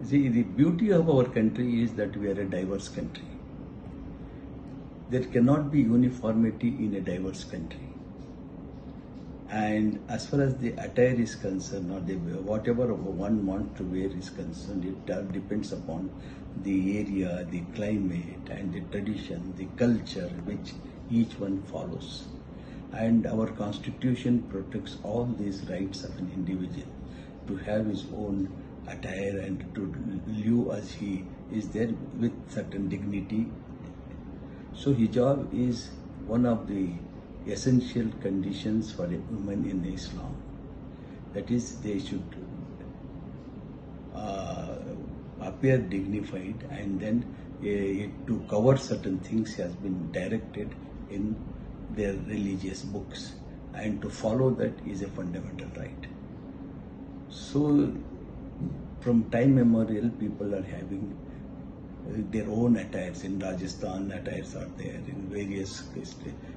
See, the beauty of our country is that we are a diverse country. There cannot be uniformity in a diverse country. And as far as the attire is concerned, or whatever one wants to wear is concerned, it depends upon the area, the climate, and the tradition, the culture which each one follows. And our constitution protects all these rights of an individual to have his own attire and to live as he is there with certain dignity. So hijab is one of the essential conditions for a woman in Islam. That is, they should appear dignified, and then to cover certain things has been directed in their religious books, and to follow that is a fundamental right. So from time immemorial, people are having their own attires. In Rajasthan, attires are there. In various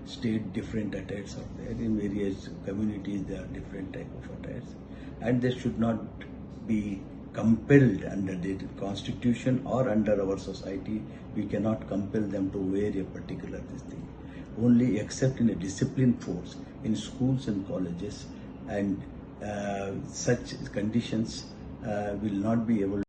state, different attires are there. In various communities, there are different type of attires, and they should not be compelled under the constitution or under our society. We cannot compel them to wear a particular thing. Only except in a discipline force in schools and colleges, and such conditions will not be able